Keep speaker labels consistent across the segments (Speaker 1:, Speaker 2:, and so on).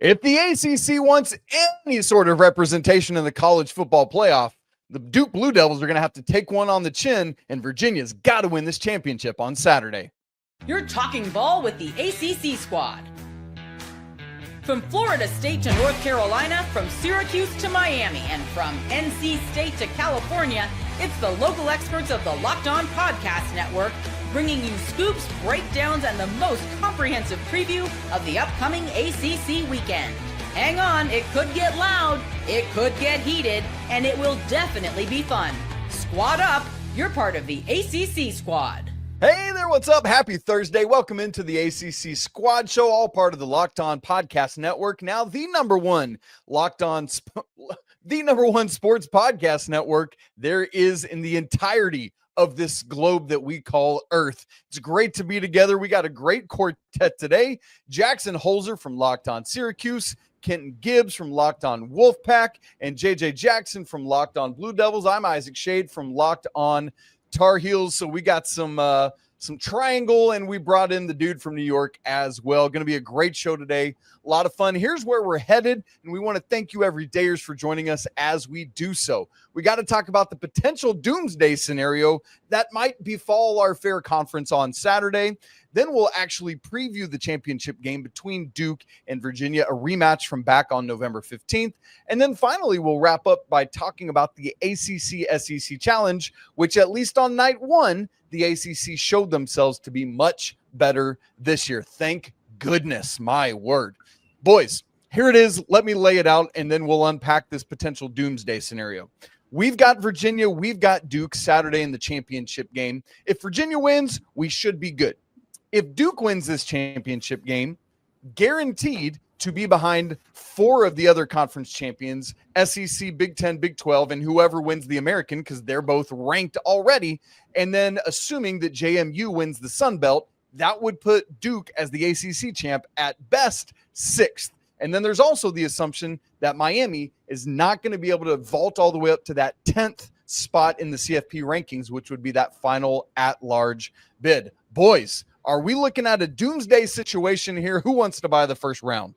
Speaker 1: If the ACC wants any sort of representation in the college football playoff, the Duke Blue Devils are going to have to take one on the chin, and Virginia's got to win this championship on Saturday.
Speaker 2: You're talking ball with the ACC squad. From Florida State to North Carolina, from Syracuse to Miami, and from NC State to California, it's the local experts of the Locked On Podcast Network bringing you scoops, breakdowns, and the most comprehensive preview of the upcoming ACC weekend. Hang on, it could get loud, it could get heated, and it will definitely be fun. Squad up, you're part of the ACC squad.
Speaker 1: Hey there, what's up? Happy Thursday. Welcome into the ACC Squad Show, all part of the Locked On Podcast Network. Now the number one sports podcast network there is in the entirety of this globe that we call Earth. It's great to be together. We got a great quartet today. Jackson Holzer from Locked On Syracuse, Kenton Gibbs from Locked On Wolfpack, and JJ Jackson from Locked On Blue Devils. I'm Isaac Shade from Locked On Tar Heels. So we got some triangle, and we brought in the dude from New York as well. Going to be a great show today. A lot of fun. Here's where we're headed, and we want to thank you everydayers for joining us as we do so. We got to talk about the potential doomsday scenario that might befall our fair conference on Saturday. Then we'll actually preview the championship game between Duke and Virginia, a rematch from back on November 15th. And then finally, we'll wrap up by talking about the ACC-SEC Challenge, which at least on night one, the ACC showed themselves to be much better this year. Thank goodness, my word. Boys, here it is. Let me lay it out, and then we'll unpack this potential doomsday scenario. We've got Virginia. We've got Duke Saturday in the championship game. If Virginia wins, we should be good. If Duke wins this championship game, guaranteed to be behind four of the other conference champions, SEC, Big 10, Big 12, and whoever wins the American, because they're both ranked already. And then assuming that JMU wins the Sun Belt, that would put Duke as the ACC champ at best sixth. And then there's also the assumption that Miami is not going to be able to vault all the way up to that 10th spot in the CFP rankings, which would be that final at-large bid. Boys, are we looking at a doomsday situation here? Who wants to buy the first round?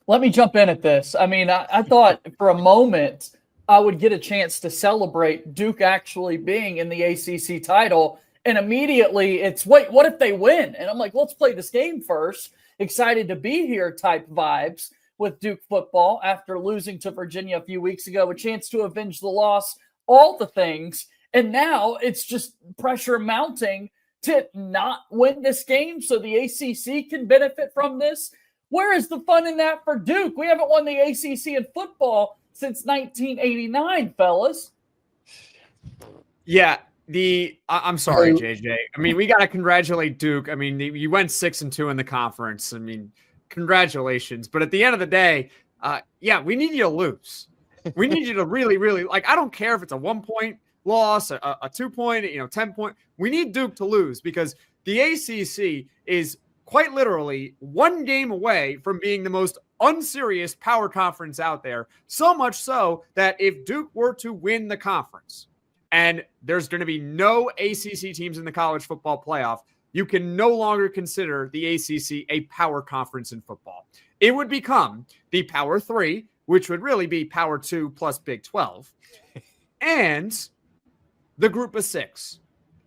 Speaker 3: Let me jump in at this. I mean, I thought for a moment I would get a chance to celebrate Duke actually being in the ACC title. And immediately it's, wait, what if they win? And I'm like, let's play this game first. Excited to be here type vibes with Duke football after losing to Virginia a few weeks ago, a chance to avenge the loss, all the things. And now it's just pressure mounting to not win this game so the ACC can benefit from this. Where is the fun in that for Duke? We haven't won the ACC in football since 1989, fellas.
Speaker 4: Yeah, I'm sorry, JJ. I mean, we got to congratulate Duke. I mean, you went 6-2 in the conference. I mean, congratulations. But at the end of the day, we need you to lose. We need you to really, really, I don't care if it's a 1-point loss, a 2-point, 10-point. We need Duke to lose because the ACC is quite literally one game away from being the most unserious power conference out there. So much so that if Duke were to win the conference and there's going to be no ACC teams in the college football playoff, you can no longer consider the ACC a power conference in football. It would become the Power 3, which would really be Power 2 plus Big 12, and the Group of 6.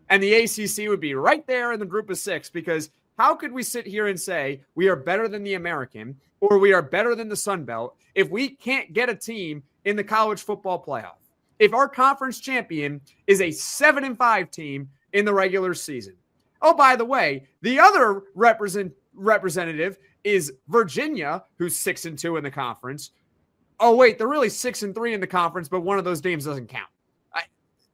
Speaker 4: And the ACC would be right there in the Group of 6 because how could we sit here and say we are better than the American or we are better than the Sun Belt if we can't get a team in the college football playoff? If our conference champion is a 7-5 team in the regular season. Oh, by the way, the other representative is Virginia, who's 6-2 in the conference. Oh, wait, they're really 6-3 in the conference, but one of those games doesn't count.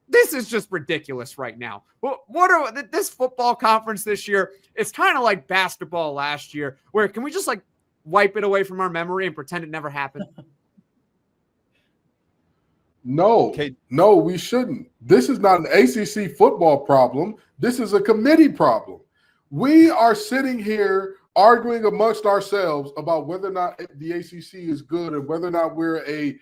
Speaker 4: This is just ridiculous right now. What are this football conference this year? It's kind of like basketball last year, where can we just wipe it away from our memory and pretend it never happened?
Speaker 5: No, we shouldn't. This is not an ACC football problem. This is a committee problem. We are sitting here arguing amongst ourselves about whether or not the ACC is good and whether or not we're a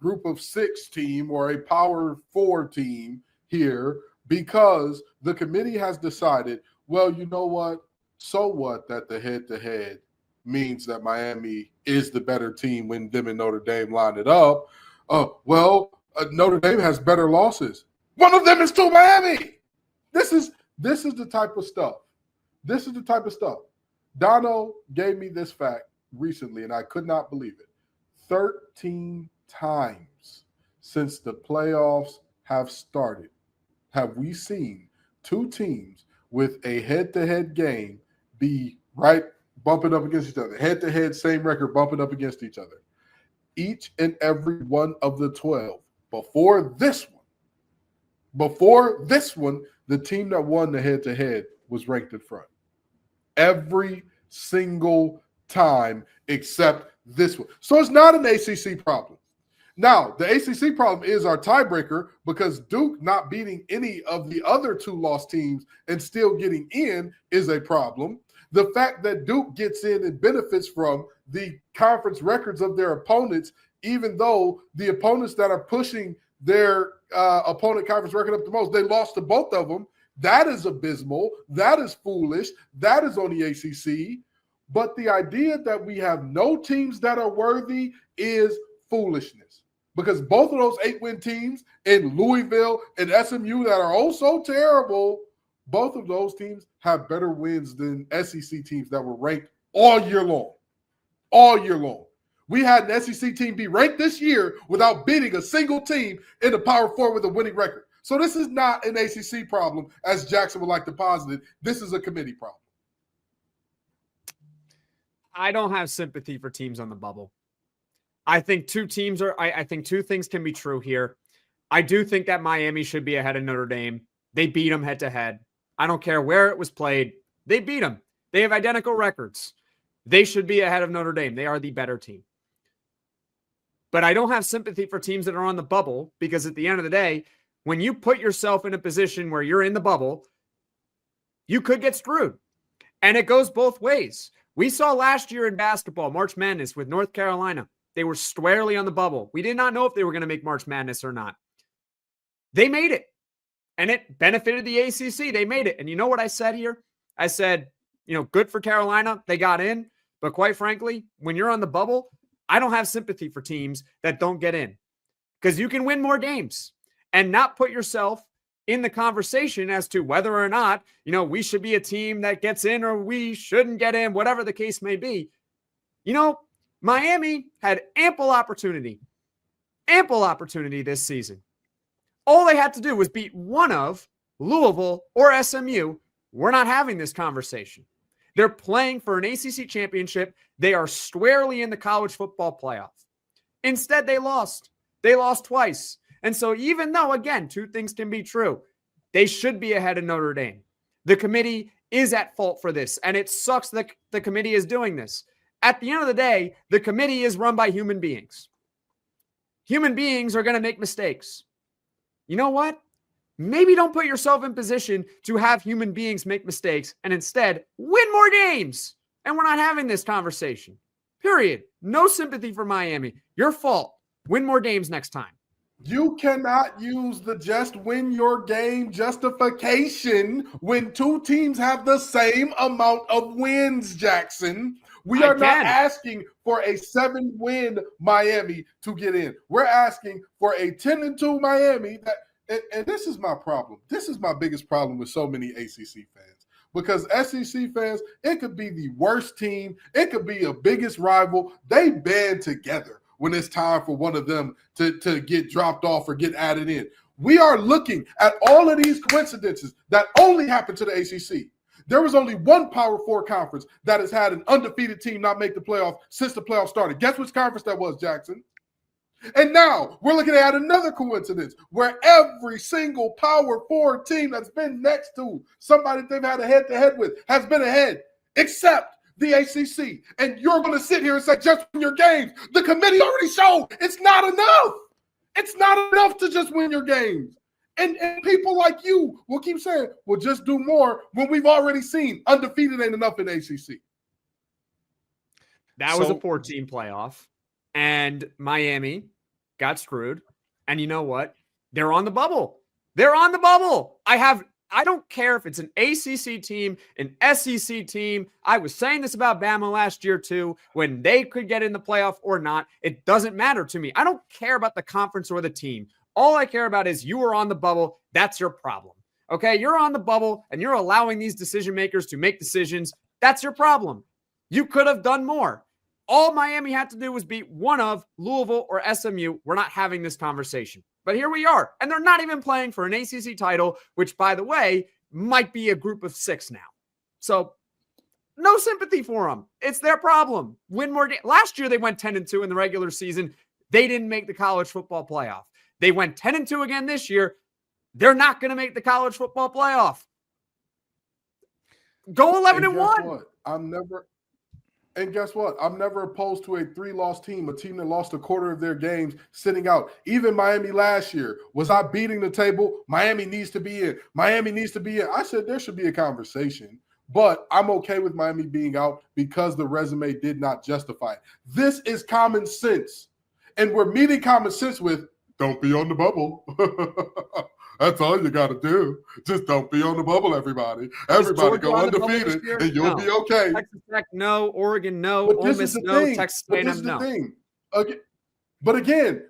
Speaker 5: Group of 6 team or a Power 4 team here because the committee has decided, well, you know what? So what that the head-to-head means that Miami is the better team when them and Notre Dame line it up. Notre Dame has better losses. One of them is to Miami. This is the type of stuff. This is the type of stuff. Dono gave me this fact recently, and I could not believe it. 13 times since the playoffs have started have we seen two teams with a head-to-head game be right bumping up against each other. Head-to-head, same record, bumping up against each other. Each and every one of the 12. Before this one, the team that won the head-to-head was ranked in front. Every single time except this one. So it's not an ACC problem. Now, the ACC problem is our tiebreaker because Duke not beating any of the other two lost teams and still getting in is a problem. The fact that Duke gets in and benefits from the conference records of their opponents, even though the opponents that are pushing their opponent conference record up the most, they lost to both of them. That is abysmal. That is foolish. That is on the ACC. But the idea that we have no teams that are worthy is foolishness. Because both of those 8-win teams in Louisville and SMU that are oh so terrible, both of those teams have better wins than SEC teams that were ranked all year long. All year long. We had an SEC team be ranked this year without beating a single team in the Power Four with a winning record. So this is not an ACC problem, as Jackson would like to posit it. This is a committee problem.
Speaker 4: I don't have sympathy for teams on the bubble. I think two things can be true here. I do think that Miami should be ahead of Notre Dame. They beat them head to head. I don't care where it was played. They beat them. They have identical records. They should be ahead of Notre Dame. They are the better team. But I don't have sympathy for teams that are on the bubble because at the end of the day, when you put yourself in a position where you're in the bubble, you could get screwed. And it goes both ways. We saw last year in basketball, March Madness with North Carolina. They were squarely on the bubble. We did not know if they were going to make March Madness or not. They made it. And it benefited the ACC. They made it. And you know what I said here? I said, good for Carolina. They got in. But quite frankly, when you're on the bubble, I don't have sympathy for teams that don't get in. Because you can win more games and not put yourself in the conversation as to whether or not, we should be a team that gets in or we shouldn't get in, whatever the case may be. Miami had ample opportunity this season. All they had to do was beat one of Louisville or SMU. We're not having this conversation. They're playing for an ACC championship. They are squarely in the college football playoff. Instead, they lost. They lost twice. And so even though, again, two things can be true, they should be ahead of Notre Dame. The committee is at fault for this, and it sucks that the committee is doing this. At the end of the day, the committee is run by human beings. Human beings are going to make mistakes. You know what? Maybe don't put yourself in position to have human beings make mistakes and instead win more games. And we're not having this conversation. Period. No sympathy for Miami. Your fault. Win more games next time.
Speaker 5: You cannot use the just win your game justification when two teams have the same amount of wins, Jackson. We are not asking for a 7-win Miami to get in. We're asking for a 10-2 Miami. And this is my problem. This is my biggest problem with so many ACC fans. Because SEC fans, it could be the worst team. It could be a biggest rival. They band together when it's time for one of them to get dropped off or get added in. We are looking at all of these coincidences that only happen to the ACC. There was only one Power 4 conference that has had an undefeated team not make the playoff since the playoff started. Guess which conference that was, Jackson? And now we're looking at another coincidence where every single Power 4 team that's been next to somebody they've had a head-to-head with has been ahead, except the ACC. And you're going to sit here and say, just win your games. The committee already showed it's not enough. It's not enough to just win your games. And people like you will keep saying, well, just do more when we've already seen undefeated ain't enough in ACC.
Speaker 4: That was a 4-team playoff. And Miami got screwed. And you know what? They're on the bubble. They're on the bubble. I have I don't care if it's an ACC team, an SEC team. I was saying this about Bama last year too, when they could get in the playoff or not. It doesn't matter to me. I don't care about the conference or the team. All I care about is you are on the bubble. That's your problem. Okay, you're on the bubble and you're allowing these decision makers to make decisions. That's your problem. You could have done more. All Miami had to do was beat one of Louisville or SMU. We're not having this conversation. But here we are. And they're not even playing for an ACC title, which, by the way, might be a group of 6 now. So no sympathy for them. It's their problem. Win more games. Last year, they went 10-2 in the regular season. They didn't make the college football playoff. They went 10-2 again this year. They're not going to make the college football playoff. Go 11-1.
Speaker 5: And guess what? I'm never opposed to a 3-loss team, a team that lost a quarter of their games sitting out. Even Miami last year. Was I beating the table? Miami needs to be in. Miami needs to be in. I said there should be a conversation, but I'm okay with Miami being out because the resume did not justify it. This is common sense. And we're meeting common sense with don't be on the bubble. That's all you got to do. Just don't be on the bubble, everybody. Everybody go undefeated, and you'll be okay.
Speaker 4: Texas Tech, no. Oregon, no. Ole Miss, no. Texas A&M, no.
Speaker 5: But again,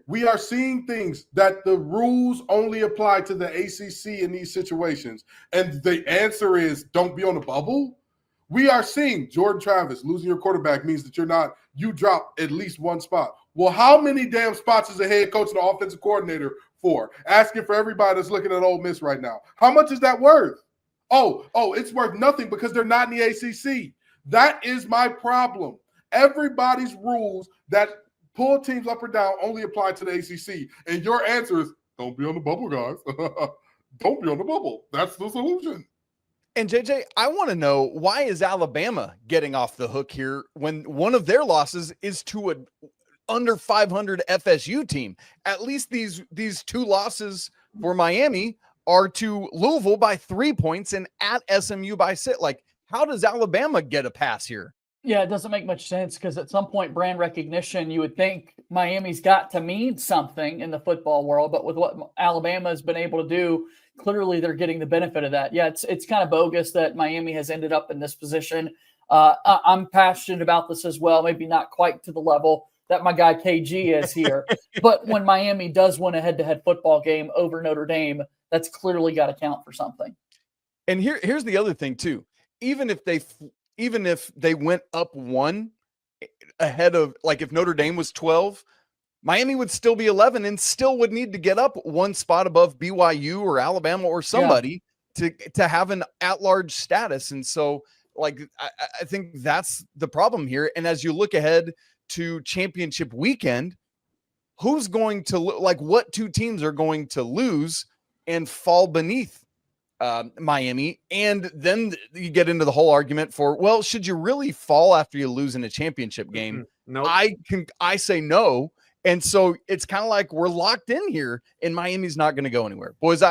Speaker 5: we are seeing things that the rules only apply to the ACC in these situations. And the answer is don't be on the bubble. We are seeing Jordan Travis losing your quarterback means that you drop at least one spot. Well, how many damn spots is a head coach and an offensive coordinator for? Asking for everybody that's looking at Ole Miss right now. How much is that worth? Oh, it's worth nothing because they're not in the ACC. That is my problem. Everybody's rules that pull teams up or down only apply to the ACC. And your answer is don't be on the bubble, guys. Don't be on the bubble. That's the solution.
Speaker 1: And JJ, I want to know, why is Alabama getting off the hook here when one of their losses is to an under 500 FSU team? At least these 2 losses for Miami are to Louisville by 3 points and at SMU by 6. Like, how does Alabama get a pass here?
Speaker 3: Yeah, it doesn't make much sense because at some point, brand recognition, you would think Miami's got to mean something in the football world. But with what Alabama has been able to do, clearly they're getting the benefit of that. Yeah, it's kind of bogus that Miami has ended up in this position. I'm passionate about this as well, maybe not quite to the level that my guy KG is here. But when Miami does win a head-to-head football game over Notre Dame, that's clearly got to count for something.
Speaker 1: And here's the other thing too. Even if they went up 1 ahead of, like, if Notre Dame was 12, Miami would still be 11 and still would need to get up 1 spot above BYU or Alabama or somebody to have an at-large status. And so, like, I think that's the problem here. And as you look ahead to championship weekend, who's going to what 2 teams are going to lose and fall beneath Miami? And then you get into the whole argument for, well, should you really fall after you lose in a championship game?
Speaker 4: No,
Speaker 1: I say no. And so it's kind of like we're locked in here and Miami's not going to go anywhere. Boys,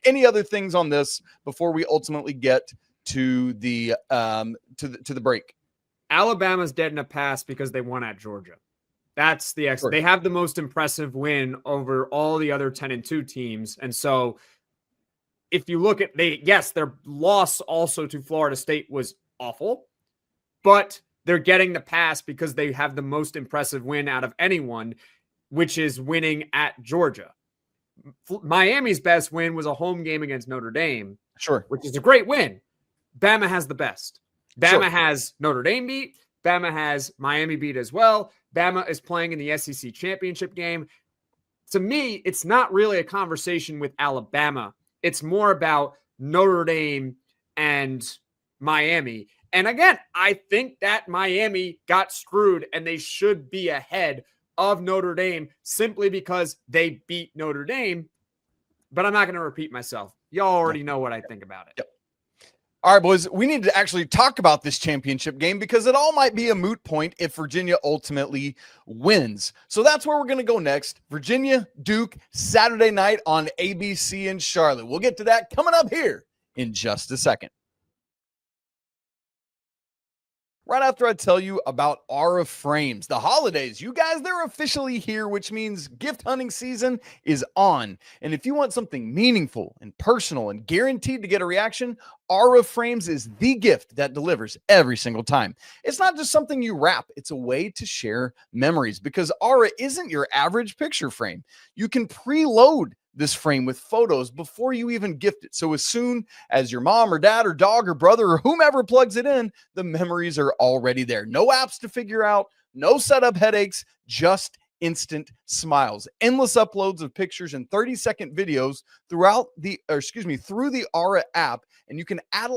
Speaker 1: any other things on this before we ultimately get to the to the break?
Speaker 4: Alabama's dead in a pass because they won at Georgia. That's the X. They have the most impressive win over all the other 10-2 teams. And so if you look at their loss also to Florida State was awful, but they're getting the pass because they have the most impressive win out of anyone, which is winning at Georgia. Miami's best win was a home game against Notre Dame, which is a great win. Bama has the best. Bama has Notre Dame beat. Bama has Miami beat as well. Bama is playing in the SEC championship game. To me, it's not really a conversation with Alabama. It's more about Notre Dame and Miami. And again, I think that Miami got screwed and they should be ahead of Notre Dame simply because they beat Notre Dame. But I'm not going to repeat myself. Y'all already know what I think about it.
Speaker 1: Yep. All right, boys, we need to actually talk about this championship game because it all might be a moot point if Virginia ultimately wins. So that's where we're going to go next. Virginia, Duke, Saturday night on ABC in Charlotte. We'll get to that coming up here in just a second. right after I tell you about Aura Frames. The holidays, you guys, they're officially here, which means gift hunting season is on. And if you want something meaningful and personal and guaranteed to get a reaction, Aura Frames is the gift that delivers every single time. It's not just something you wrap, it's a way to share memories, because Aura isn't your average picture frame. You can preload this frame with photos before you even gift it. So as soon as your mom or dad or dog or brother or whomever plugs it in, the memories are already there. No apps to figure out, no setup headaches, just instant smiles. Endless uploads of pictures and 30-second videos through the Aura app, and you can add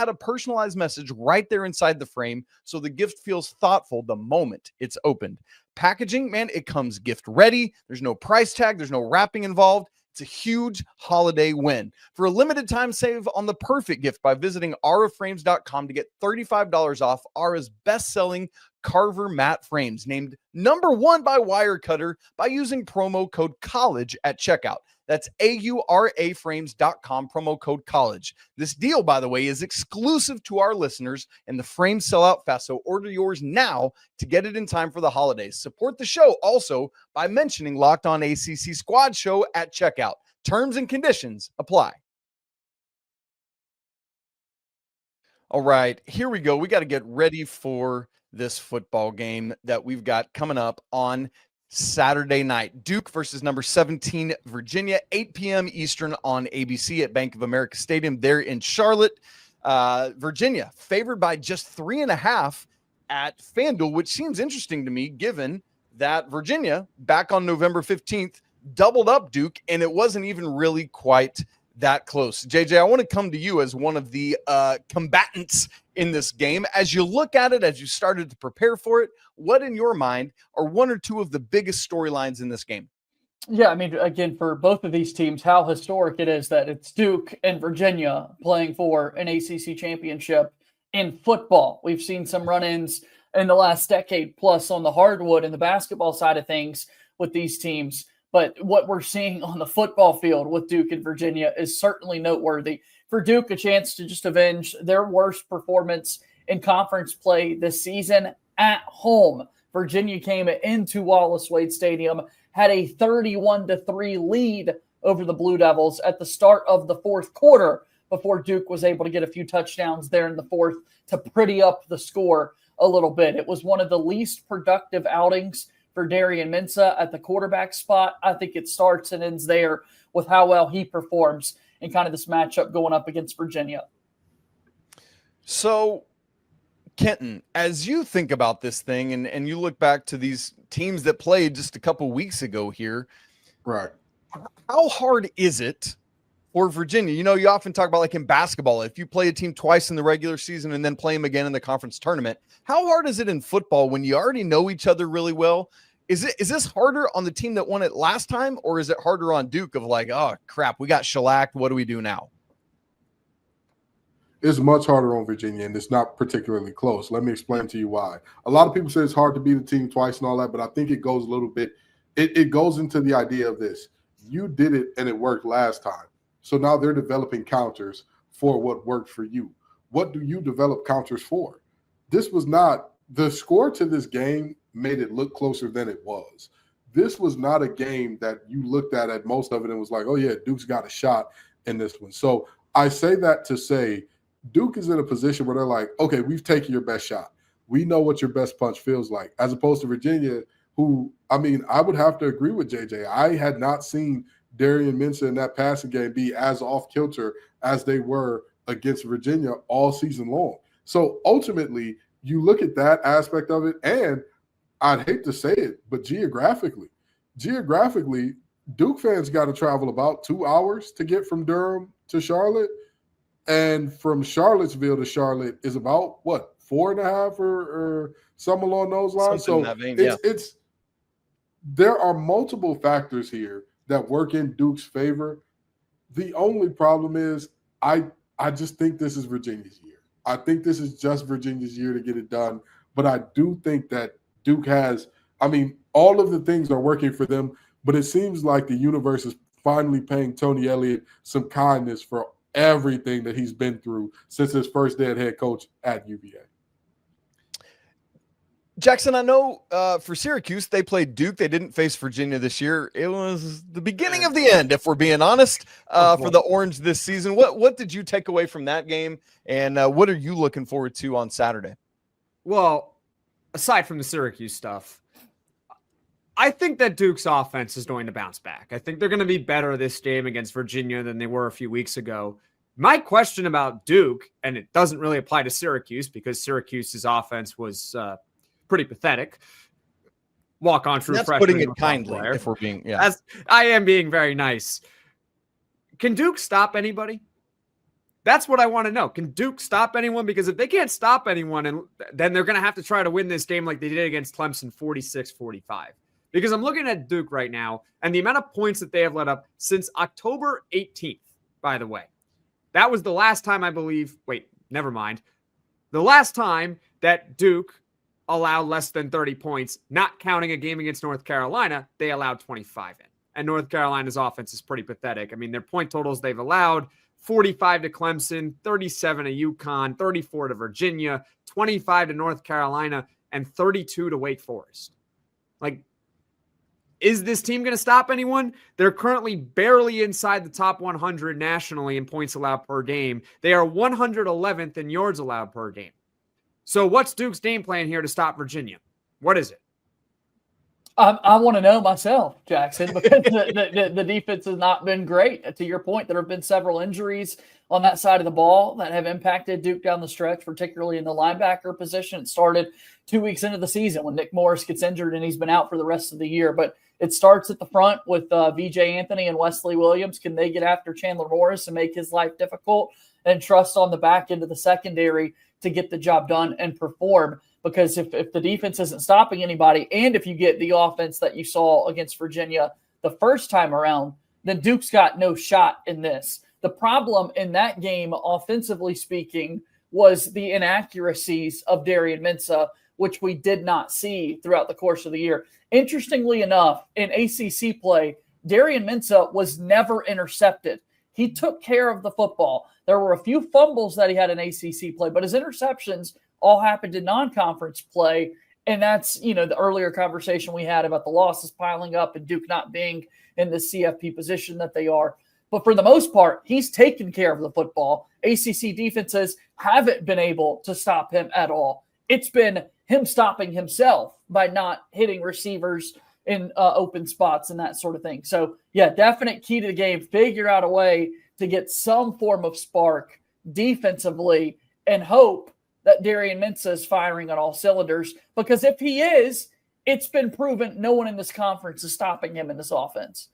Speaker 1: a personalized message right there inside the frame, so the gift feels thoughtful the moment it's opened. Packaging, man, it comes gift ready. There's no price tag. There's no wrapping involved. It's a huge holiday win. For a limited time, save on the perfect gift by visiting auraframes.com to get $35 off Aura's best-selling Carver matte frames, named #1 by Wirecutter, by using promo code COLLEGE at checkout. That's auraframes.com, promo code COLLEGE. This deal, by the way, is exclusive to our listeners, and the frames sell out fast, so order yours now to get it in time for the holidays. Support the show also by mentioning Locked On ACC Squad Show at checkout. Terms and conditions apply. All right, here we go. We got to get ready for this football game that we've got coming up on Saturday night. Duke versus number 17 Virginia, 8 p.m. Eastern on ABC at Bank of America Stadium there in Charlotte. Virginia favored by just 3.5 at FanDuel, which seems interesting to me given that Virginia back on November 15th doubled up Duke, and it wasn't even really quite that close. JJ, I want to come to you as one of the combatants in this game. As you look at it, as you started to prepare for it, what in your mind are one or two of the biggest storylines in this game?
Speaker 3: Yeah, I mean, again, for both of these teams, how historic it is that it's Duke and Virginia playing for an ACC championship in football. We've seen some run-ins in the last decade plus on the hardwood and the basketball side of things with these teams. But what we're seeing on the football field with Duke and Virginia is certainly noteworthy. For Duke, a chance to just avenge their worst performance in conference play this season at home. Virginia came into Wallace-Wade Stadium, had a 31-3 lead over the Blue Devils at the start of the fourth quarter before Duke was able to get a few touchdowns there in the fourth to pretty up the score a little bit. It was one of the least productive outings for Darian Mensah at the quarterback spot. I think it starts and ends there with how well he performs in kind of this matchup going up against Virginia.
Speaker 1: So, Kenton, as you think about this thing and you look back to these teams that played just a couple weeks ago here,
Speaker 5: right?
Speaker 1: How hard is it for Virginia? You know, you often talk about, like in basketball, if you play a team twice in the regular season and then play them again in the conference tournament, how hard is it in football when you already know each other really well? Is this harder on the team that won it last time, or is it harder on Duke of like, oh crap, we got shellacked, what do we do now?
Speaker 5: It's much harder on Virginia, and it's not particularly close. Let me explain to you why. A lot of people say it's hard to beat a team twice and all that, but I think it goes a little bit, it goes into the idea of this. You did it and it worked last time. So now they're developing counters for what worked for you. What do you develop counters for? This was not, the score to this game made it look closer than it was. This was not a game that you looked at most of it and was like, oh yeah, Duke's got a shot in this one. So I say that to say Duke is in a position where they're like, okay, we've taken your best shot. We know what your best punch feels like, as opposed to Virginia, who, I mean, I would have to agree with JJ. I had not seen Darian Mensah in that passing game be as off kilter as they were against Virginia all season long. So ultimately, you look at that aspect of it, and I'd hate to say it, but geographically, Duke fans got to travel about 2 hours to get from Durham to Charlotte. And from Charlottesville to Charlotte is about, what, 4.5 or something along those lines?
Speaker 1: Something
Speaker 5: so it's there are multiple factors here that work in Duke's favor. The only problem is I just think this is Virginia's year. I think this is just Virginia's year to get it done. But I do think that Duke has, I mean, all of the things are working for them, but it seems like the universe is finally paying Tony Elliott some kindness for everything that he's been through since his first day as head coach at UVA.
Speaker 1: Jackson, I know for Syracuse, they played Duke. They didn't face Virginia this year. It was the beginning of the end, if we're being honest, for the Orange this season. What did you take away from that game, and what are you looking forward to on Saturday?
Speaker 4: Well, aside from the Syracuse stuff, I think that Duke's offense is going to bounce back. I think they're going to be better this game against Virginia than they were a few weeks ago. My question about Duke, and it doesn't really apply to Syracuse because Syracuse's offense was pretty pathetic. Walk on true freshman.
Speaker 1: Putting it kindly, if we're being,
Speaker 4: I am being very nice. Can Duke stop anybody? That's what I want to know. Can Duke stop anyone? Because if they can't stop anyone, and then they're going to have to try to win this game like they did against Clemson 46-45. Because I'm looking at Duke right now, and the amount of points that they have let up since October 18th, by the way. That was the last time, I believe. Wait, never mind. The last time that Duke allowed less than 30 points, not counting a game against North Carolina, they allowed 25 in. And North Carolina's offense is pretty pathetic. I mean, their point totals they've allowed, 45 to Clemson, 37 to UConn, 34 to Virginia, 25 to North Carolina, and 32 to Wake Forest. Like, is this team going to stop anyone? They're currently barely inside the top 100 nationally in points allowed per game. They are 111th in yards allowed per game. So what's Duke's game plan here to stop Virginia? What is it?
Speaker 3: I want to know myself, Jackson, because the defense has not been great. To your point, there have been several injuries on that side of the ball that have impacted Duke down the stretch, particularly in the linebacker position. It started 2 weeks into the season when Nick Morris gets injured and he's been out for the rest of the year. But it starts at the front with VJ Anthony and Wesley Williams. Can they get after Chandler Morris and make his life difficult, and trust on the back end of the secondary to get the job done and perform? Because if the defense isn't stopping anybody, and if you get the offense that you saw against Virginia the first time around, then Duke's got no shot in this. The problem in that game, offensively speaking, was the inaccuracies of Darian Mensah, which we did not see throughout the course of the year. Interestingly enough, in ACC play, Darian Mensah was never intercepted. He took care of the football. There were a few fumbles that he had in ACC play, but his interceptions all happened in non-conference play. And that's, the earlier conversation we had about the losses piling up and Duke not being in the CFP position that they are. But for the most part, he's taken care of the football. ACC defenses haven't been able to stop him at all. It's been him stopping himself by not hitting receivers in open spots and that sort of thing. So, yeah, definite key to the game. Figure out a way to get some form of spark defensively and hope that Darian Mensah is firing on all cylinders, because if he is, it's been proven no one in this conference is stopping him in this offense.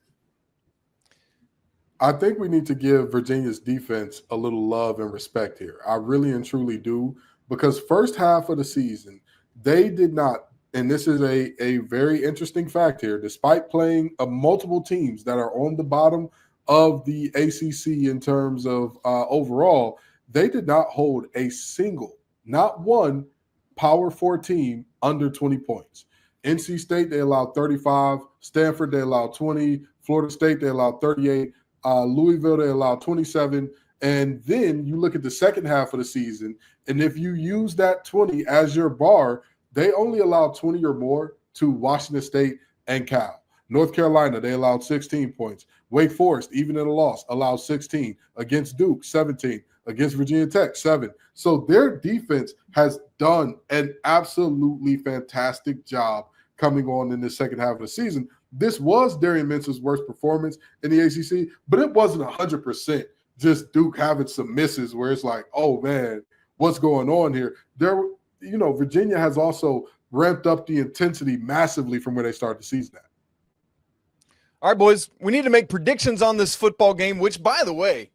Speaker 5: I think we need to give Virginia's defense a little love and respect here. I really and truly do, because first half of the season, they did not, and this is a very interesting fact here, despite playing multiple teams that are on the bottom of the ACC in terms of overall, they did not hold a single, not one Power 4 team under 20 points. NC State, they allowed 35. Stanford, they allowed 20. Florida State, they allowed 38. Louisville, they allowed 27. And then you look at the second half of the season, and if you use that 20 as your bar, they only allowed 20 or more to Washington State and Cal. North Carolina, they allowed 16 points. Wake Forest, even in a loss, allowed 16. Against Duke, 17. Against Virginia Tech, 7. So their defense has done an absolutely fantastic job coming on in the second half of the season. This was Darian Mensah's worst performance in the ACC, but it wasn't 100% just Duke having some misses where it's like, oh, man, what's going on here? Virginia has also ramped up the intensity massively from where they started the season at.
Speaker 1: All right, boys, we need to make predictions on this football game, which, by the way,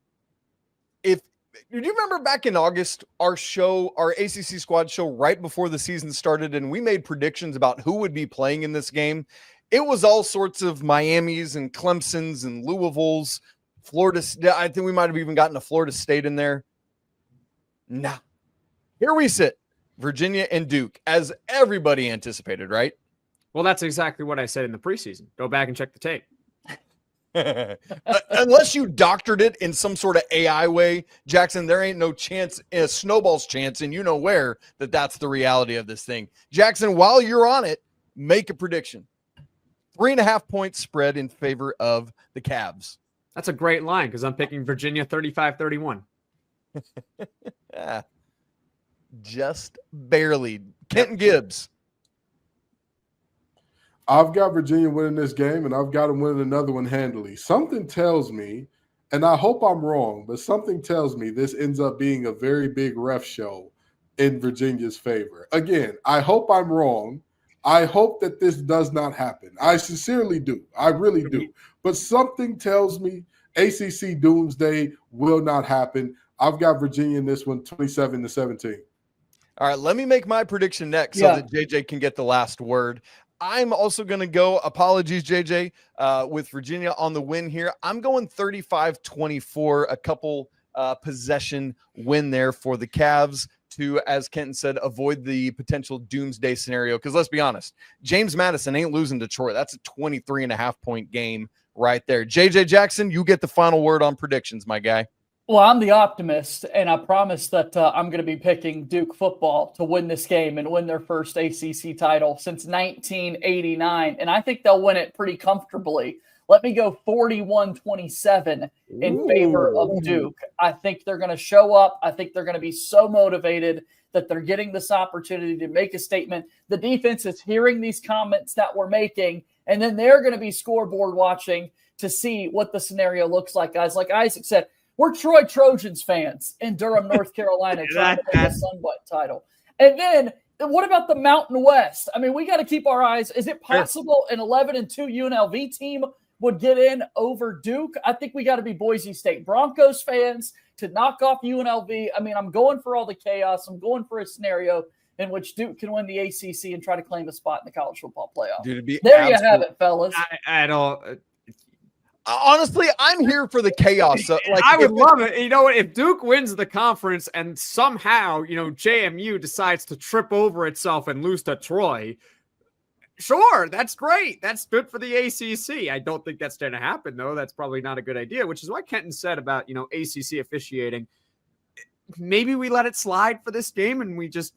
Speaker 1: do you remember back in August, our ACC squad show right before the season started, and we made predictions about who would be playing in this game? It was all sorts of Miamis and Clemsons and Louisvilles, Florida. I think we might have even gotten a Florida State in there. Nah. Here we sit, Virginia and Duke, as everybody anticipated, right?
Speaker 4: Well, that's exactly what I said in the preseason. Go back and check the tape.
Speaker 1: Unless you doctored it in some sort of AI way, Jackson, there ain't no chance, a snowball's chance, and you know where that's the reality of this thing. Jackson, while you're on it, make a prediction. 3.5 points spread in favor of the Cavs.
Speaker 4: That's a great line because I'm picking Virginia 35-31.
Speaker 1: Yeah, just barely. Kenton Gibbs.
Speaker 5: I've got Virginia winning this game, and I've got them winning another one handily. Something tells me, and I hope I'm wrong, but something tells me this ends up being a very big ref show in Virginia's favor. Again, I hope I'm wrong. I hope that this does not happen. I sincerely do. I really do. But something tells me ACC doomsday will not happen. I've got Virginia in this one 27-17.
Speaker 1: All right, let me make my prediction next so that JJ can get the last word. I'm also going to go, apologies, JJ, with Virginia on the win here. I'm going 35-24, a couple possession win there for the Cavs to, as Kenton said, avoid the potential doomsday scenario. Because let's be honest, James Madison ain't losing Detroit. That's a 23.5-point game right there. JJ Jackson, you get the final word on predictions, my guy.
Speaker 3: Well, I'm the optimist, and I promise that I'm going to be picking Duke football to win this game and win their first ACC title since 1989, and I think they'll win it pretty comfortably. Let me go 41-27 in favor of Duke. I think they're going to show up. I think they're going to be so motivated that they're getting this opportunity to make a statement. The defense is hearing these comments that we're making, and then they're going to be scoreboard watching to see what the scenario looks like, guys. Like Isaac said, we're Troy Trojans fans in Durham, North Carolina, trying to win the Sunbelt title. And then what about the Mountain West? I mean, we got to keep our eyes. Is it possible an 11-2 UNLV team would get in over Duke? I think we got to be Boise State Broncos fans to knock off UNLV. I mean, I'm going for all the chaos. I'm going for a scenario in which Duke can win the ACC and try to claim a spot in the college football playoff.
Speaker 1: Dude,
Speaker 3: you have it, fellas.
Speaker 4: I don't.
Speaker 1: Honestly, I'm here for the chaos.
Speaker 4: I would love it. You know what? If Duke wins the conference and somehow, JMU decides to trip over itself and lose to Troy, sure, that's great. That's good for the ACC. I don't think that's going to happen, though. That's probably not a good idea, which is what Kenton said about, ACC officiating. Maybe we let it slide for this game and we just,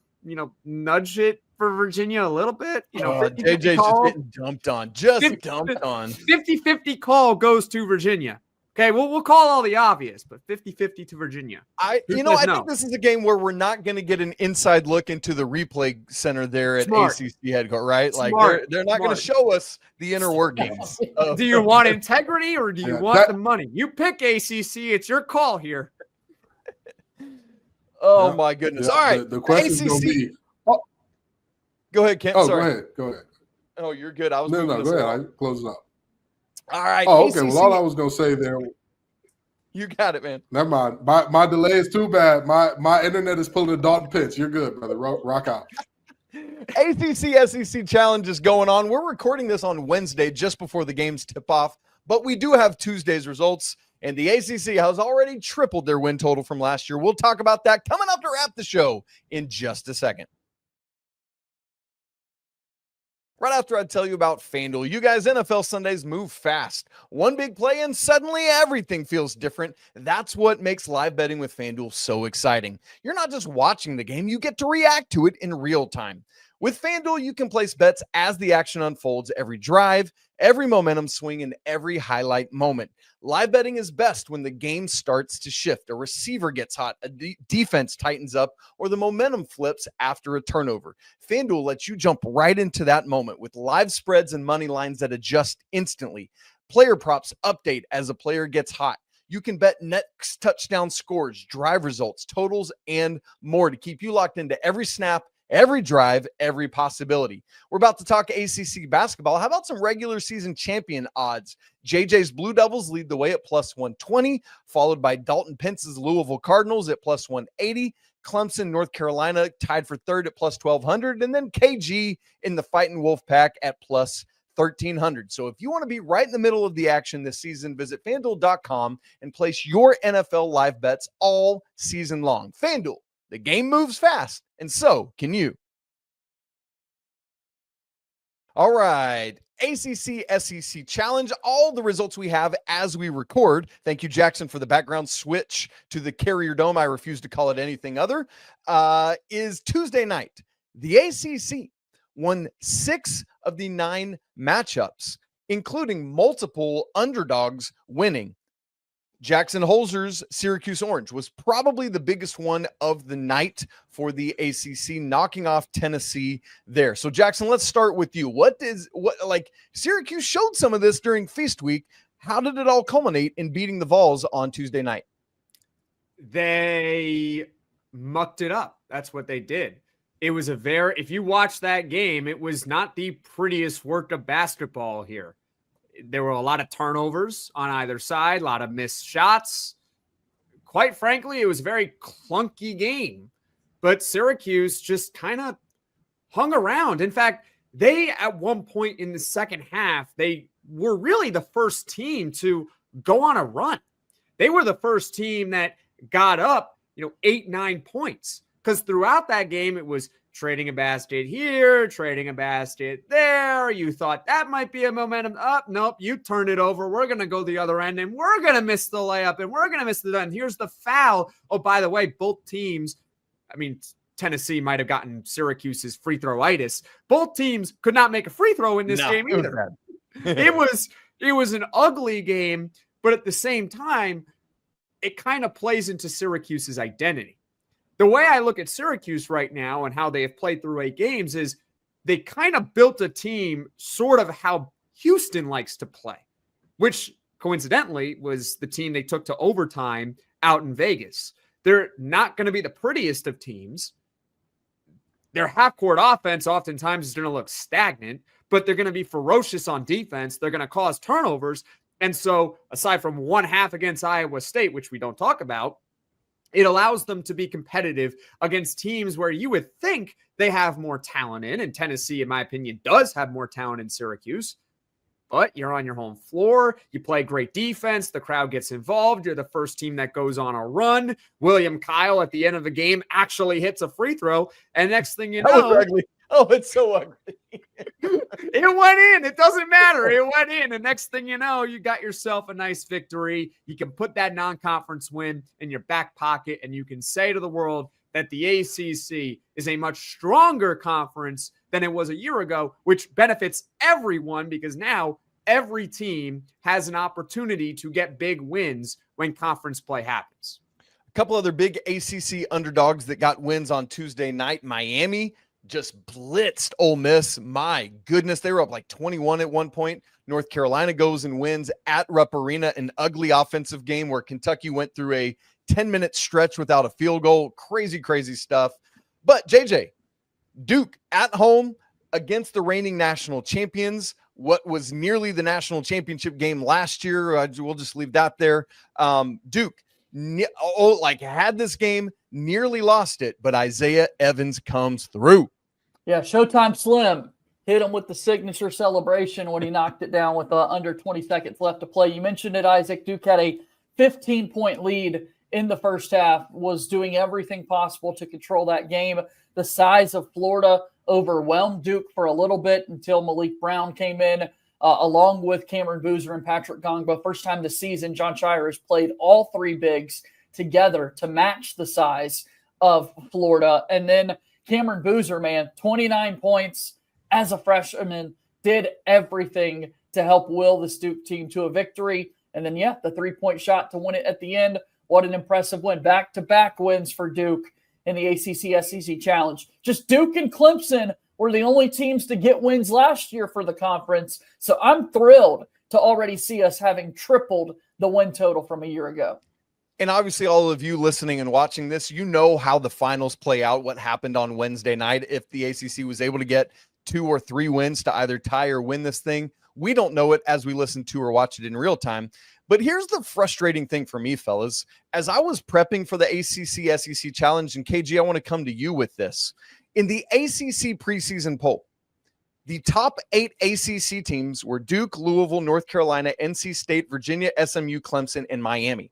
Speaker 4: nudge it for Virginia a little bit.
Speaker 1: JJ's just getting dumped on. Dumped on.
Speaker 4: 50-50 call goes to Virginia. Okay, we'll call all the obvious, but 50-50 to Virginia.
Speaker 1: I think this is a game where we're not going to get an inside look into the replay center there at ACC headquarters, right? Like they're not going to show us the inner workings.
Speaker 4: Do you want integrity or do you want the money? You pick ACC. It's your call here.
Speaker 1: Oh my goodness! All right,
Speaker 5: the question is going to be.
Speaker 1: Go ahead, Kent. Sorry.
Speaker 5: Go ahead.
Speaker 1: Oh, you're good. I was
Speaker 5: no. Go ahead. I close it up.
Speaker 1: All right.
Speaker 5: Oh, okay. Well, all I was going to say there.
Speaker 1: You got it, man.
Speaker 5: Never mind. My delay is too bad. My internet is pulling a Dalton pitch. You're good, brother. Rock out.
Speaker 1: ACC-SEC challenge is going on. We're recording this on Wednesday, just before the games tip off, but we do have Tuesday's results. And the ACC has already tripled their win total from last year. We'll talk about that coming up to wrap the show in just a second. Right after I tell you about FanDuel, you guys, NFL Sundays move fast. One big play and suddenly everything feels different. That's what makes live betting with FanDuel so exciting. You're not just watching the game, you get to react to it in real time. With FanDuel, you can place bets as the action unfolds, every drive, every momentum swing, and every highlight moment. Live betting is best when the game starts to shift. A receiver gets hot, a defense tightens up, or the momentum flips after a turnover. FanDuel lets you jump right into that moment with live spreads and money lines that adjust instantly. Player props update as a player gets hot. You can bet next touchdown scores, drive results, totals, and more to keep you locked into every snap, every drive, every possibility. We're about to talk ACC basketball. How about some regular season champion odds? JJ's Blue Devils lead the way at plus 120, followed by Dalton Pence's Louisville Cardinals at plus 180. Clemson, North Carolina tied for third at plus 1,200. And then KG in the Fighting Wolf Pack at plus 1,300. So if you want to be right in the middle of the action this season, visit FanDuel.com and place your NFL live bets all season long. FanDuel, the game moves fast, and so can you. All right. ACC-SEC Challenge. All the results we have as we record. Thank you, Jackson, for the background switch to the Carrier Dome. I refuse to call it anything other. Is Tuesday night. The ACC won 6 of the 9 matchups, including multiple underdogs winning. Jackson Holzer's Syracuse Orange was probably the biggest one of the night for the ACC, knocking off Tennessee there. So Jackson, let's start with you. Syracuse showed some of this during Feast Week. How did it all culminate in beating the Vols on Tuesday night?
Speaker 4: They mucked it up. That's what they did. It was if you watch that game, it was not the prettiest work of basketball here. There were a lot of turnovers on either side, a lot of missed shots. Quite frankly, it was a very clunky game, but Syracuse just kind of hung around. In fact, they, at one point in the second half, they were really the first team to go on a run. They were the first team that got up, 8-9 points, because throughout that game, it was trading a basket here, trading a basket there. You thought that might be a momentum up. Nope, you turned it over. We're going to go the other end, and we're going to miss the layup, and we're going to miss the done. Here's the foul. Oh, by the way, both teams, Tennessee might have gotten Syracuse's free throw-itis. Both teams could not make a free throw in this game either. It was an ugly game, but at the same time, it kind of plays into Syracuse's identity. The way I look at Syracuse right now and how they have played through 8 games is they kind of built a team sort of how Houston likes to play, which coincidentally was the team they took to overtime out in Vegas. They're not going to be the prettiest of teams. Their half-court offense oftentimes is going to look stagnant, but they're going to be ferocious on defense. They're going to cause turnovers. And so aside from one half against Iowa State, which we don't talk about, it allows them to be competitive against teams where you would think they have more talent in. And Tennessee, in my opinion, does have more talent in Syracuse. But you're on your home floor. You play great defense. The crowd gets involved. You're the first team that goes on a run. William Kyle at the end of the game actually hits a free throw. And next thing you know,
Speaker 1: oh, it's so ugly.
Speaker 4: It went in. It doesn't matter. It went in. And next thing you know, you got yourself a nice victory. You can put that non-conference win in your back pocket, and you can say to the world that the ACC is a much stronger conference than it was a year ago, which benefits everyone because now every team has an opportunity to get big wins when conference play happens.
Speaker 1: A couple other big ACC underdogs that got wins on Tuesday night. Miami just blitzed Ole Miss. My goodness, they were up like 21 at one point. North Carolina goes and wins at Rupp Arena, an ugly offensive game where Kentucky went through a 10-minute stretch without a field goal. Crazy, crazy stuff. But JJ, Duke at home against the reigning national champions. What was nearly the national championship game last year. We'll just leave that there. Duke had this game, nearly lost it, but Isaiah Evans comes through.
Speaker 3: Yeah, Showtime Slim hit him with the signature celebration when he knocked it down with under 20 seconds left to play. You mentioned it, Isaac. Duke had a 15-point lead in the first half, was doing everything possible to control that game. The size of Florida overwhelmed Duke for a little bit until Malik Brown came in, along with Cameron Boozer and Patrick Gongba. First time this season, John Shire has played all 3 bigs together to match the size of Florida. And then Cameron Boozer, 29 points as a freshman, did everything to help will this Duke team to a victory. And then, the 3-point shot to win it at the end. What an impressive win. Back-to-back wins for Duke in the ACC-SEC Challenge. Just Duke and Clemson were the only teams to get wins last year for the conference. So I'm thrilled to already see us having tripled the win total from a year ago.
Speaker 1: And obviously all of you listening and watching this, you know how the finals play out, what happened on Wednesday night. If the ACC was able to get 2 or 3 wins to either tie or win this thing, we don't know it as we listen to or watch it in real time. But here's the frustrating thing for me, fellas. As I was prepping for the ACC-SEC Challenge, and KG, I want to come to you with this. In the ACC preseason poll, the top 8 ACC teams were Duke, Louisville, North Carolina, NC State, Virginia, SMU, Clemson, and Miami.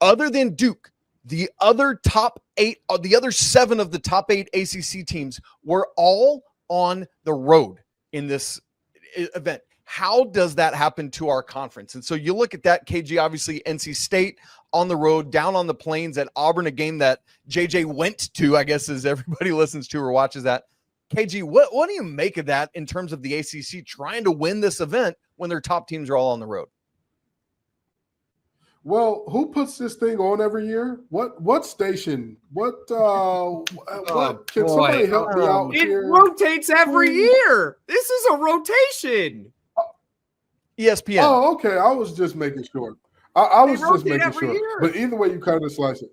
Speaker 1: Other than Duke, the other 7 of the top 8 ACC teams were all on the road. in this event. How does that happen to our conference? And so you look at that, KG, obviously NC State on the road, down on the plains at Auburn, a game that JJ went to, I guess, as everybody listens to or watches that. KG, what do you make of that in terms of the ACC trying to win this event when their top teams are all on the road?
Speaker 5: Well, who puts this thing on every year? What station? What can somebody help me out here?
Speaker 4: It rotates every year. This is a rotation.
Speaker 1: ESPN.
Speaker 5: Oh, okay. I was just making sure. I was just making sure.
Speaker 4: Year.
Speaker 5: But either way, you kind of slice it.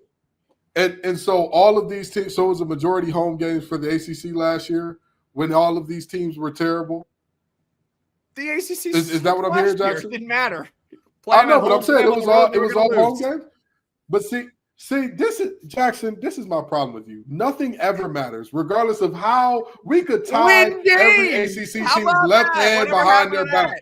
Speaker 5: And so all of these teams, so it was a majority home games for the ACC last year when all of these teams were terrible.
Speaker 4: The ACC
Speaker 5: is that what I'm hearing, Jackson?
Speaker 4: It didn't matter.
Speaker 5: I know, but I'm saying it was all home games. But see, this is Jackson. This is my problem with you. Nothing ever matters, regardless of how we could tie every ACC team's left hand behind their back.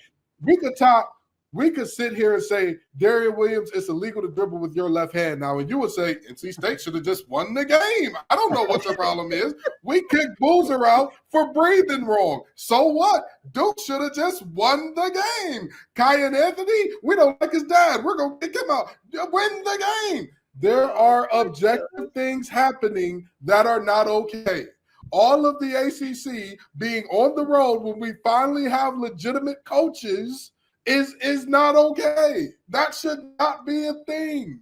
Speaker 5: We could sit here and say, Darian Williams, it's illegal to dribble with your left hand now. And you would say, NC State should have just won the game. I don't know what the problem is. We kicked Boozer out for breathing wrong. So what? Duke should have just won the game. Kai and Anthony, we don't like his dad. We're going to kick him out. Win the game. There are objective things happening that are not okay. All of the ACC being on the road when we finally have legitimate coaches is not okay. That should not be a thing.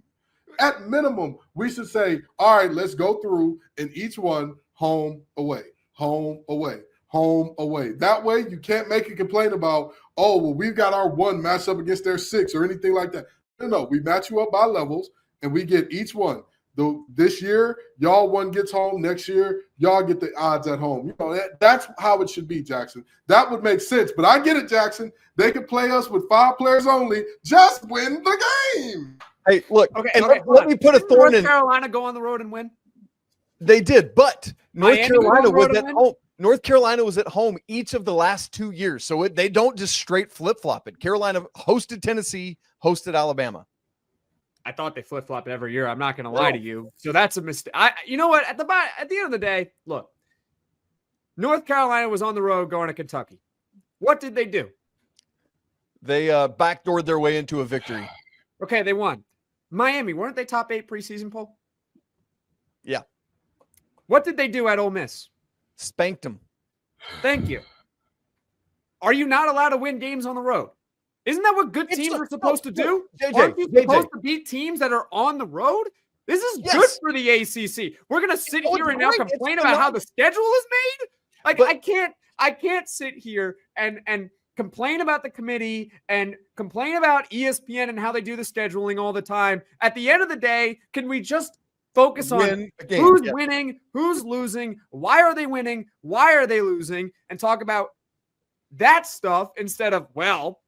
Speaker 5: At minimum, we should say, all right, let's go through and each one home, away, home, away, home, away. That way you can't make a complaint about, oh, well, we've got our one matched up against their six or anything like that. No, we match you up by levels and we get each one. This year, y'all one gets home. Next year, y'all get the odds at home. You know, that's how it should be, Jackson. That would make sense. But I get it, Jackson. They could play us with 5 players only. Just win the game.
Speaker 1: Hey, look. Okay, let me put a thorn in.
Speaker 4: North Carolina go on the road and win?
Speaker 1: They did, but North Carolina was at home. North Carolina was at home each of the last 2 years. So they don't just straight flip-flop it. Carolina hosted Tennessee, hosted Alabama.
Speaker 4: I thought they flip-flop every year. I'm not going to lie to you. So that's a mistake. You know what? At the end of the day, look, North Carolina was on the road going to Kentucky. What did they do?
Speaker 1: They backdoored their way into a victory.
Speaker 4: Okay, they won. Miami, weren't they top 8 preseason poll?
Speaker 1: Yeah.
Speaker 4: What did they do at Ole Miss?
Speaker 1: Spanked them.
Speaker 4: Thank you. Are you not allowed to win games on the road? Isn't that what good teams are supposed to do? Aren't you supposed to beat teams that are on the road? This is good for the ACC. We're going to sit here and now complain about how the schedule is made? Like, I can't sit here and complain about the committee and complain about ESPN and how they do the scheduling all the time. At the end of the day, can we just focus on who's winning, who's losing, why are they winning, why are they losing, and talk about that stuff instead of, well,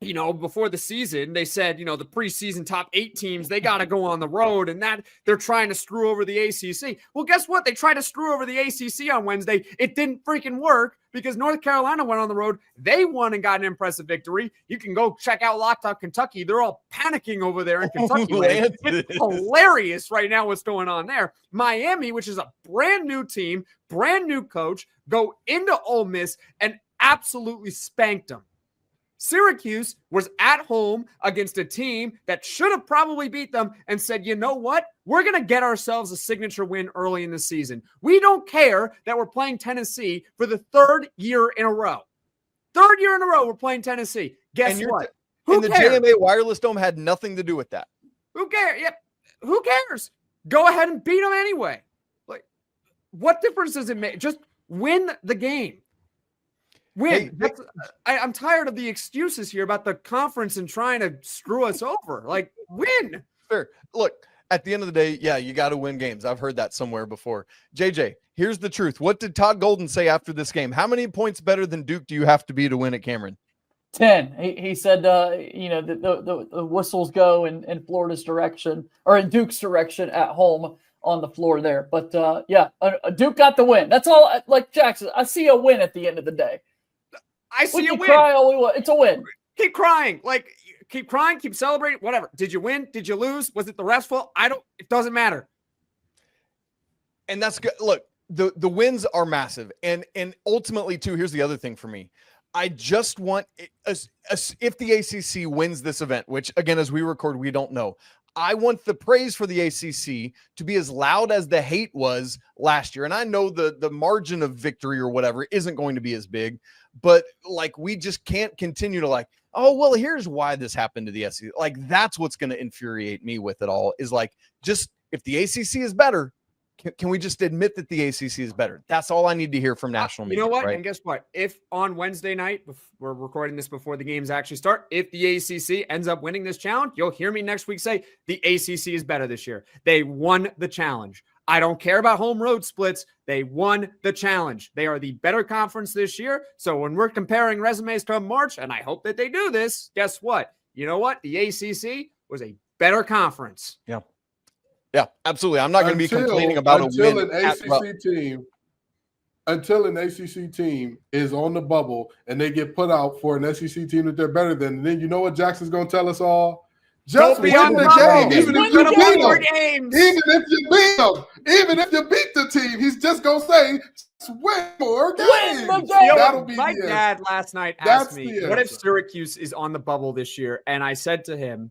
Speaker 4: you know, before the season, they said, you know, the preseason top 8 teams, they got to go on the road and that they're trying to screw over the ACC. Well, guess what? They tried to screw over the ACC on Wednesday. It didn't freaking work because North Carolina went on the road. They won and got an impressive victory. You can go check out Locked On Kentucky. They're all panicking over there in Kentucky. It's hilarious right now what's going on there. Miami, which is a brand new team, brand new coach, go into Ole Miss and absolutely spanked them. Syracuse was at home against a team that should have probably beat them and said, you know what? We're going to get ourselves a signature win early in the season. We don't care that we're playing Tennessee for the 3rd year in a row. 3rd year in a row, we're playing Tennessee. Guess what?
Speaker 1: And the JMA Wireless Dome had nothing to do with that.
Speaker 4: Who cares? Yep. Who cares? Go ahead and beat them anyway. Like, what difference does it make? Just win the game. Win. Hey, I'm tired of the excuses here about the conference and trying to screw us over. Like, win.
Speaker 1: Fair. Look, at the end of the day, yeah, you got to win games. I've heard that somewhere before. JJ, here's the truth. What did Todd Golden say after this game? How many points better than Duke do you have to be to win at Cameron?
Speaker 3: 10. He said, you know, the whistles go in Florida's direction or in Duke's direction at home on the floor there. But, Duke got the win. That's all. Like Jackson, I see a win at the end of the day.
Speaker 4: I see a win.
Speaker 3: Cry all we want. It's a win.
Speaker 4: Keep crying. Like, keep crying, keep celebrating, whatever. Did you win? Did you lose? Was it the ref's fault? It doesn't matter.
Speaker 1: And that's good. Look, the wins are massive. And ultimately, too, here's the other thing for me. I just want, if the ACC wins this event, which, again, as we record, we don't know, I want the praise for the ACC to be as loud as the hate was last year. And I know the margin of victory or whatever isn't going to be as big, but like, we just can't continue to like, oh, well, here's why this happened to the SEC. Like, that's what's going to infuriate me with it all, is like, just if the ACC is better, can we just admit that the ACC is better? That's all I need to hear from national media.
Speaker 4: You know what?
Speaker 1: Right?
Speaker 4: And guess what? If on Wednesday night, we're recording this before the games actually start, if the ACC ends up winning this challenge, you'll hear me next week say the ACC is better this year. They won the challenge. I don't care about home road splits. They won the challenge. They are the better conference this year. So when we're comparing resumes come March, and I hope that they do this, guess what? You know what? The ACC was a better conference.
Speaker 1: Yeah. Yeah, absolutely. I'm not going to be complaining about a win.
Speaker 5: Until an ACC team is on the bubble and they get put out for an SEC team that they're better than, and then you know what Jackson's going to tell us all? Just win the game, even if you beat them. Even if you beat them, even if you beat the team, he's just going to say, just win more games.
Speaker 4: That'll be my dad last night asked me, what if Syracuse is on the bubble this year? And I said to him,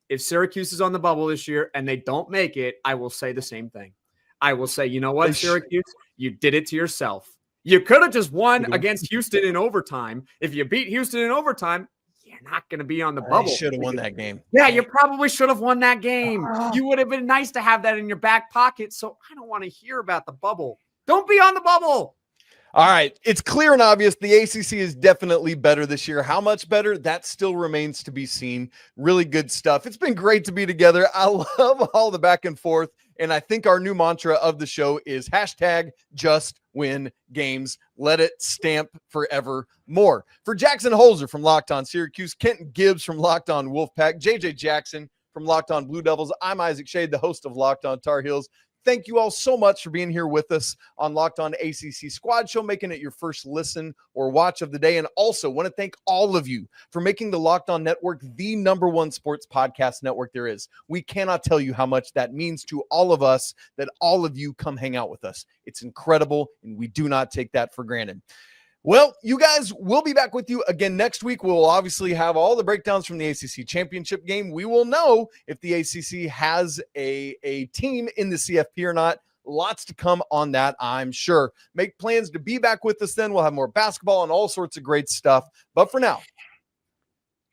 Speaker 4: if Syracuse is on the bubble this year and they don't make it, I will say the same thing. I will say, you know what, Syracuse, you did it to yourself. You could have just won against Houston in overtime. If you beat Houston in overtime, you're not going to be on the bubble.
Speaker 1: You should have won that game.
Speaker 4: Yeah, you probably should have won that game. You would have been nice to have that in your back pocket. So I don't want to hear about the bubble. Don't be on the bubble.
Speaker 1: All right. It's clear and obvious the ACC is definitely better this year. How much better? That still remains to be seen. Really good stuff. It's been great to be together. I love all the back and forth. And I think our new mantra of the show is hashtag just win games. Let it stamp forever more. For Jackson Holzer from Locked On Syracuse, Kenton Gibbs from Locked On Wolfpack, JJ Jackson from Locked On Blue Devils, I'm Isaac Shade, the host of Locked On Tar Heels. Thank you all so much for being here with us on Locked On ACC Squad Show, making it your first listen or watch of the day. And also want to thank all of you for making the Locked On Network the #1 sports podcast network there is. We cannot tell you how much that means to all of us that all of you come hang out with us. It's incredible, and we do not take that for granted. Well, you guys, we'll be back with you again next week. We'll obviously have all the breakdowns from the ACC championship game. We will know if the ACC has a team in the CFP or not. Lots to come on that, I'm sure. Make plans to be back with us then. We'll have more basketball and all sorts of great stuff. But for now,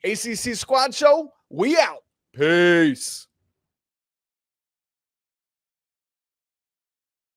Speaker 1: ACC Squad Show, we out. Peace.